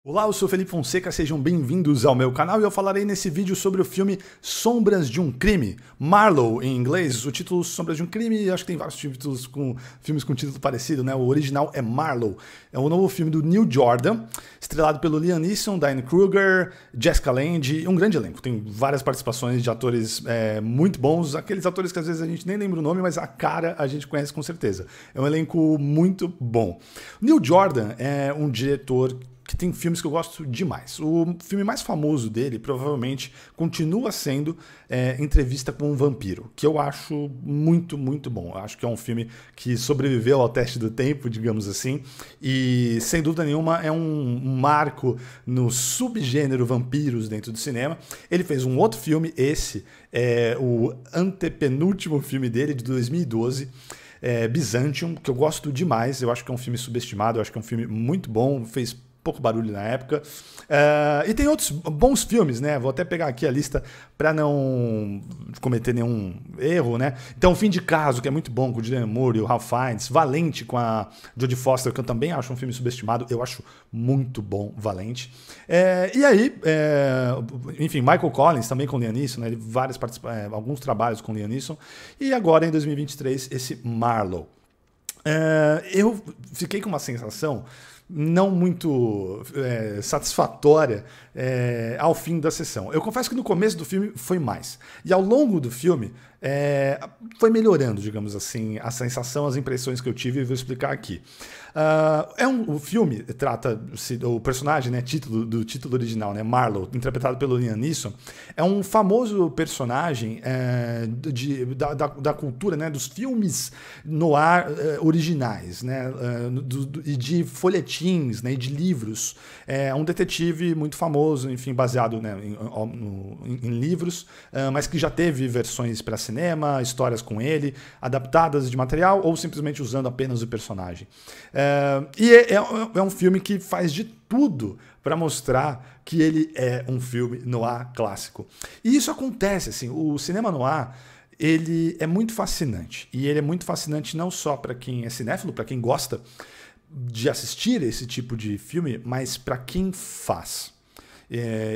Olá, eu sou Felipe Fonseca, sejam bem-vindos ao meu canal e eu falarei nesse vídeo sobre o filme Sombras de um Crime, Marlowe em inglês, o título Sombras de um Crime, acho que tem vários títulos filmes com título parecido, né? O original é Marlowe, é o novo filme do Neil Jordan, estrelado pelo Liam Neeson, Diane Kruger, Jessica Lange, um grande elenco, tem várias participações de atores muito bons, aqueles atores que às vezes a gente nem lembra o nome, mas a cara a gente conhece com certeza, é um elenco muito bom. Neil Jordan é um diretor que tem filmes que eu gosto demais. O filme mais famoso dele, provavelmente, continua sendo Entrevista com um Vampiro, que eu acho muito, muito bom. Eu acho que é um filme que sobreviveu ao teste do tempo, digamos assim, e, sem dúvida nenhuma, é um marco no subgênero vampiros dentro do cinema. Ele fez um outro filme, esse é o antepenúltimo filme dele, de 2012, Byzantium, que eu gosto demais. Eu acho que é um filme subestimado, eu acho que é um filme muito bom, fez pouco barulho na época. E tem outros bons filmes, né? Vou até pegar aqui a lista para não cometer nenhum erro, né? Então, Fim de Caso, que é muito bom, com o Julianne Moore e o Ralph Fiennes. Valente, com a Jodie Foster, que eu também acho um filme subestimado. Eu acho muito bom, Valente. Enfim, Michael Collins, também com Liam Neeson, né? Alguns trabalhos com Liam Neeson. E agora, em 2023, esse Marlowe. Eu fiquei com uma sensação não muito satisfatória ao fim da sessão. Eu confesso que no começo do filme foi mais. E ao longo do filme foi melhorando, digamos assim, a sensação, as impressões que eu tive, e vou explicar aqui. O filme trata o personagem, né, do título original, né, Marlowe, interpretado pelo Liam Neeson, é um famoso personagem da cultura, né, dos filmes noir originais, né, e de folhetins, né, e de livros. É um detetive muito famoso, enfim, baseado, né, em livros, mas que já teve versões para cinema, histórias com ele, adaptadas de material ou simplesmente usando apenas o personagem. É um filme que faz de tudo para mostrar que ele é um filme noir clássico. E isso acontece, assim, o cinema noir, ele é muito fascinante. E ele é muito fascinante não só para quem é cinéfilo, para quem gosta de assistir esse tipo de filme, mas para quem faz.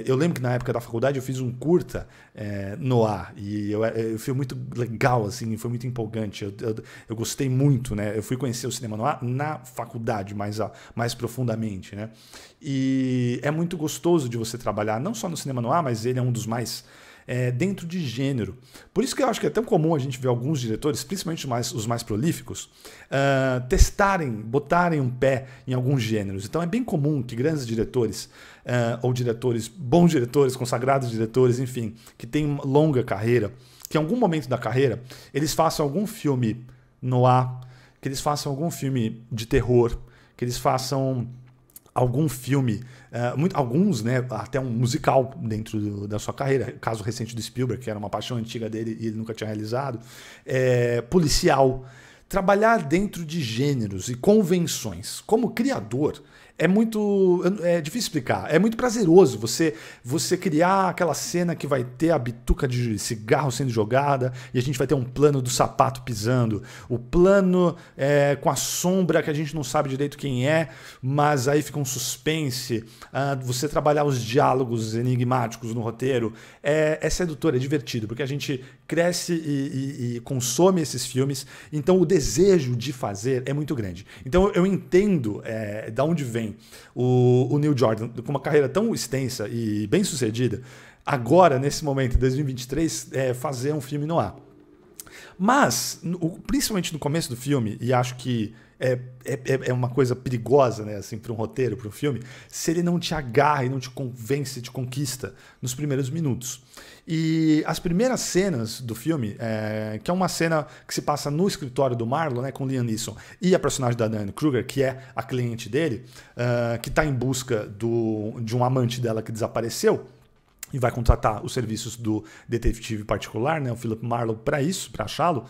Eu lembro que na época da faculdade eu fiz um curta noir e foi muito legal, assim, foi muito empolgante. Eu gostei muito, né? Eu fui conhecer o cinema noir na faculdade mais profundamente, né? E é muito gostoso de você trabalhar não só no cinema noir, mas ele é um dos mais dentro de gênero. Por isso que eu acho que é tão comum a gente ver alguns diretores, principalmente os mais prolíficos, botarem um pé em alguns gêneros. Então é bem comum que grandes diretores, ou bons diretores, consagrados diretores, enfim, que têm longa carreira, que em algum momento da carreira eles façam algum filme noir, que eles façam algum filme de terror, que eles façam algum filme, alguns, né, até um musical dentro da sua carreira, caso recente do Spielberg, que era uma paixão antiga dele e ele nunca tinha realizado, policial, trabalhar dentro de gêneros e convenções. Como criador, é difícil explicar, é muito prazeroso você criar aquela cena que vai ter a bituca de cigarro sendo jogada e a gente vai ter um plano do sapato pisando, o plano com a sombra que a gente não sabe direito quem é, mas aí fica um suspense, você trabalhar os diálogos enigmáticos no roteiro, é sedutor, é divertido, porque a gente cresce e consome esses filmes, então o desejo de fazer é muito grande. Então eu entendo da onde vem o Neil Jordan, com uma carreira tão extensa e bem sucedida, agora, nesse momento, em 2023, fazer um filme noir. Mas, principalmente no começo do filme, e acho que é uma coisa perigosa, né, assim, para um roteiro, para um filme, se ele não te agarra e não te convence, te conquista nos primeiros minutos. E as primeiras cenas do filme, que é uma cena que se passa no escritório do Marlowe, né, com Liam Neeson e a personagem da Diane Kruger, que é a cliente dele, que está em busca de um amante dela que desapareceu, e vai contratar os serviços do detetive particular, né, o Philip Marlowe, para isso, para achá-lo.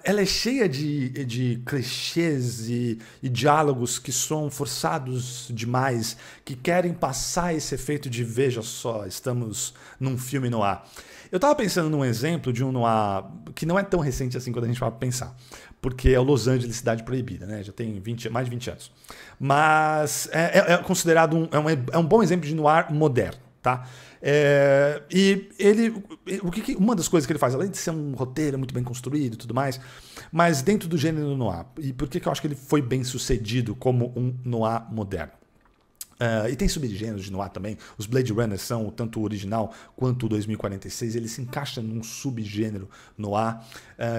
Ela é cheia de clichês e diálogos que são forçados demais, que querem passar esse efeito de veja só, estamos num filme noir. Eu estava pensando num exemplo de um noir que não é tão recente assim quando a gente vai pensar. porque é o Los Angeles Cidade Proibida, né? Já tem mais de 20 anos. Mas é considerado é um bom exemplo de noir moderno, tá? E ele, uma das coisas que ele faz, além de ser um roteiro muito bem construído e tudo mais, mas dentro do gênero noir, e por que eu acho que ele foi bem sucedido como um noir moderno? E tem subgêneros de noir também. Os Blade Runner são, tanto o original quanto o 2046, ele se encaixa num subgênero noir,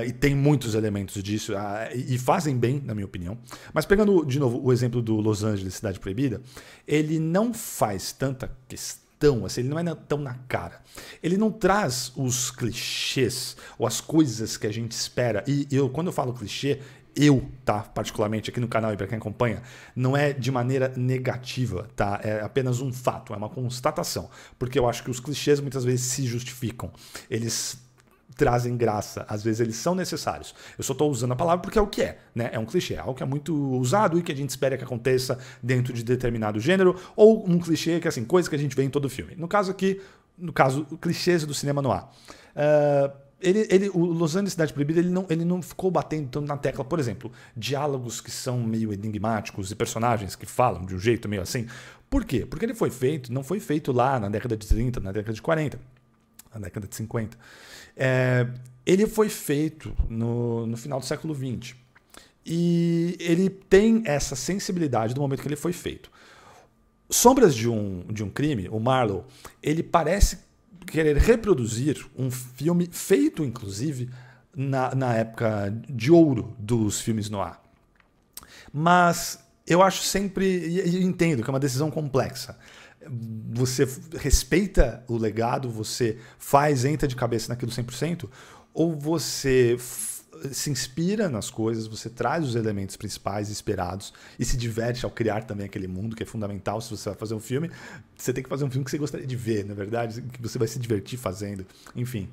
e tem muitos elementos disso, e fazem bem, na minha opinião. Mas pegando de novo o exemplo do Los Angeles Cidade Proibida, ele não faz tanta questão, assim, ele não é tão na cara. Ele não traz os clichês ou as coisas que a gente espera. E quando eu falo clichê, tá, particularmente aqui no canal e para quem acompanha, não é de maneira negativa, tá? É apenas um fato, é uma constatação. Porque eu acho que os clichês muitas vezes se justificam. Eles trazem graça, às vezes eles são necessários. Eu só estou usando a palavra porque é o que é, né? É um clichê, é algo que é muito usado e que a gente espera que aconteça dentro de determinado gênero, ou um clichê que é assim, coisa que a gente vê em todo filme. No caso aqui, clichês do cinema noir. O Los Angeles Cidade Proibida ele não ficou batendo tanto na tecla, por exemplo, diálogos que são meio enigmáticos e personagens que falam de um jeito meio assim. Por quê? Porque ele não foi feito lá na década de 30, na década de 40, na década de 50. Ele foi feito no final do século 20. E ele tem essa sensibilidade do momento que ele foi feito. Sombras de um Crime, o Marlowe, ele parece querer reproduzir um filme feito, inclusive, na época de ouro dos filmes noir. Mas eu acho sempre, e entendo que é uma decisão complexa. Você respeita o legado, você entra de cabeça naquilo 100%, ou você se inspira nas coisas, você traz os elementos principais esperados e se diverte ao criar também aquele mundo, que é fundamental. Se você vai fazer um filme, você tem que fazer um filme que você gostaria de ver, na verdade, que você vai se divertir fazendo, enfim.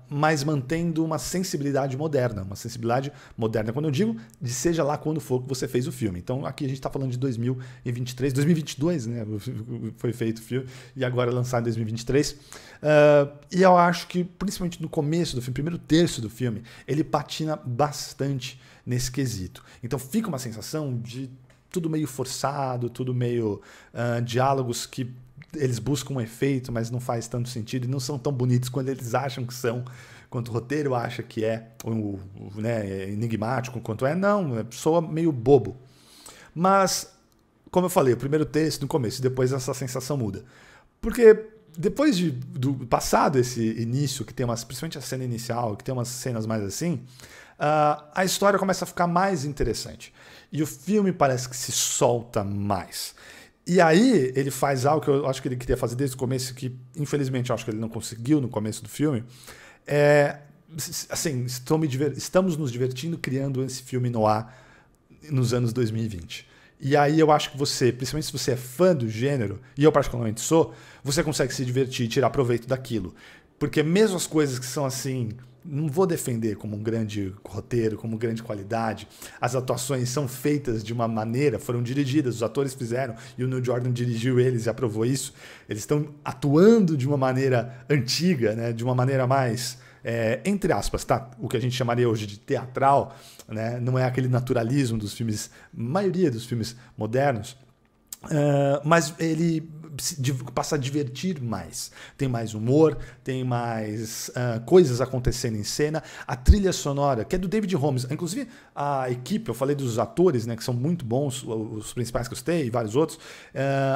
Mas mantendo uma sensibilidade moderna. Uma sensibilidade moderna, quando eu digo, de seja lá quando for que você fez o filme. Então aqui a gente está falando de 2023, 2022, né? Foi feito o filme e agora é lançado em 2023. E eu acho que, principalmente no começo do filme, primeiro terço do filme, ele patina bastante nesse quesito. Então fica uma sensação de tudo meio forçado, tudo meio diálogos que eles buscam um efeito, mas não faz tanto sentido e não são tão bonitos quando eles acham que são, quanto o roteiro acha que é, né, enigmático quanto é. Não, soa meio bobo. Mas, como eu falei, o primeiro texto no começo e depois essa sensação muda. Porque depois do passado esse início, que tem principalmente a cena inicial, que tem umas cenas mais assim, a história começa a ficar mais interessante. E o filme parece que se solta mais. E aí ele faz algo que eu acho que ele queria fazer desde o começo, que infelizmente eu acho que ele não conseguiu no começo do filme. Assim, estamos nos divertindo criando esse filme noir nos anos 2020. E aí eu acho que você, principalmente se você é fã do gênero, e eu particularmente sou, você consegue se divertir e tirar proveito daquilo. Porque mesmo as coisas que são assim, não vou defender como um grande roteiro, como grande qualidade, as atuações são feitas de uma maneira, foram dirigidas, os atores fizeram, e o Neil Jordan dirigiu eles e aprovou isso. Eles estão atuando de uma maneira antiga, né, de uma maneira mais, entre aspas, tá? O que a gente chamaria hoje de teatral, né? Não é aquele naturalismo dos filmes, maioria dos filmes modernos, mas ele passa a divertir mais. Tem mais humor, tem mais coisas acontecendo em cena. A trilha sonora, que é do David Holmes, inclusive a equipe, eu falei dos atores, né, que são muito bons, os principais que eu citei e vários outros.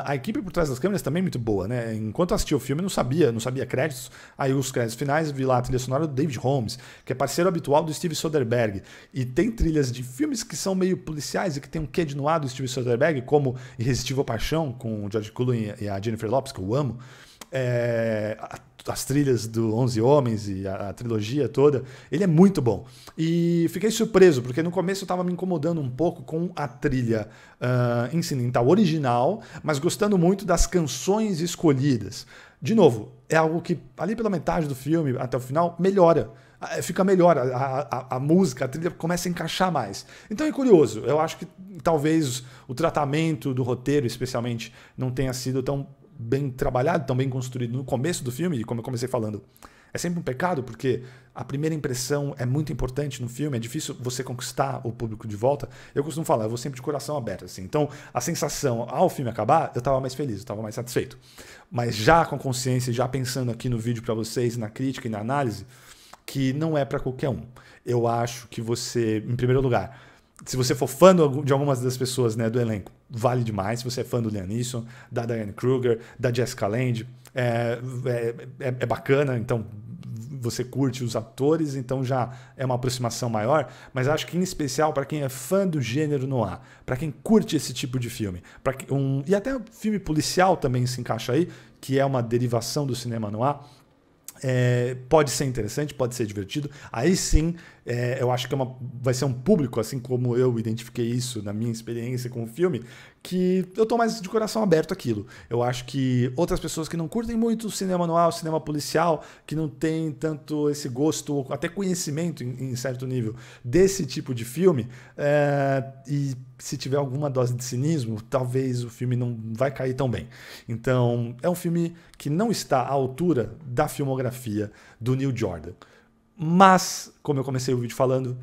A equipe por trás das câmeras também é muito boa, né? Enquanto eu assistia o filme, eu não sabia créditos. Aí os créditos finais, vi lá a trilha sonora do David Holmes, que é parceiro habitual do Steve Soderbergh. E tem trilhas de filmes que são meio policiais e que tem um quê de noir do Steve Soderbergh, como Irresistível Paixão, com o George Clooney e a Jennifer Lopez, que eu amo. As trilhas do 11 Homens e a trilogia toda, ele é muito bom. E fiquei surpreso, porque no começo eu estava me incomodando um pouco com a trilha incidental original, mas gostando muito das canções escolhidas. De novo, é algo que ali pela metade do filme até o final melhora. Fica melhor, a música, a trilha começa a encaixar mais. Então é curioso, eu acho que talvez o tratamento do roteiro, especialmente, não tenha sido tão bem trabalhado, tão bem construído no começo do filme, e como eu comecei falando, É sempre um pecado, porque a primeira impressão é muito importante no filme, é difícil você conquistar o público de volta. Eu costumo falar, eu vou sempre de coração aberto, assim. Então, a sensação, ao filme acabar, eu estava mais feliz, eu estava mais satisfeito. Mas já com consciência, já pensando aqui no vídeo para vocês, na crítica e na análise, que não é para qualquer um. Eu acho que você, em primeiro lugar, se você for fã de algumas das pessoas, né, do elenco, vale demais. Se você é fã do Liam Neeson, da Diane Kruger, da Jessica Lange, é bacana, então você curte os atores, então já é uma aproximação maior, mas acho que em especial para quem é fã do gênero noir, para quem curte esse tipo de filme, e até filme policial também se encaixa aí, que é uma derivação do cinema noir. Pode ser interessante, pode ser divertido. Aí sim, eu acho que vai ser um público, assim como eu identifiquei isso na minha experiência com o filme, que eu tô mais de coração aberto àquilo. Eu acho que outras pessoas que não curtem muito o cinema noir, o cinema policial, que não tem tanto esse gosto, ou até conhecimento em certo nível desse tipo de filme, e se tiver alguma dose de cinismo, talvez o filme não vai cair tão bem. Então, é um filme que não está à altura da filmografia do Neil Jordan. Mas, como eu comecei o vídeo falando,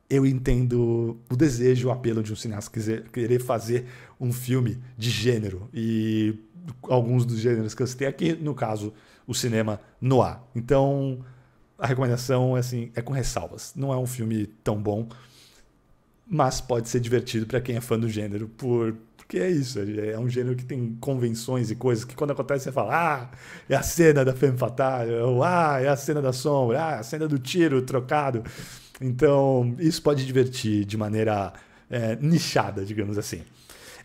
eu entendo o desejo, o apelo de um cineasta querer fazer um filme de gênero. E alguns dos gêneros que eu citei aqui, no caso, o cinema noir. Então, a recomendação assim, é com ressalvas. Não é um filme tão bom, mas pode ser divertido para quem é fã do gênero, porque é isso, é um gênero que tem convenções e coisas que quando acontece você fala, é a cena da femme fatale, ou é a cena da sombra, é a cena do tiro trocado. Então, isso pode divertir de maneira nichada, digamos assim.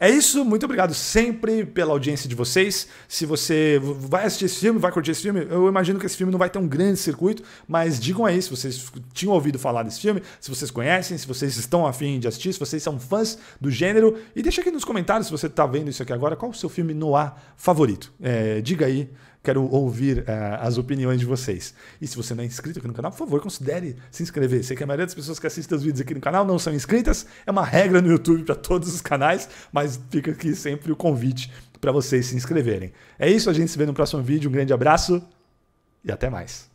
É isso, muito obrigado sempre pela audiência de vocês. Se você vai assistir esse filme, vai curtir esse filme, eu imagino que esse filme não vai ter um grande circuito, mas digam aí se vocês tinham ouvido falar desse filme, se vocês conhecem, se vocês estão a fim de assistir, se vocês são fãs do gênero. E deixa aqui nos comentários, se você está vendo isso aqui agora, qual o seu filme noir favorito. Diga aí. Quero ouvir as opiniões de vocês. E se você não é inscrito aqui no canal, por favor, considere se inscrever. Sei que a maioria das pessoas que assistem os vídeos aqui no canal não são inscritas. É uma regra no YouTube para todos os canais, mas fica aqui sempre o convite para vocês se inscreverem. É isso, a gente se vê no próximo vídeo. Um grande abraço e até mais.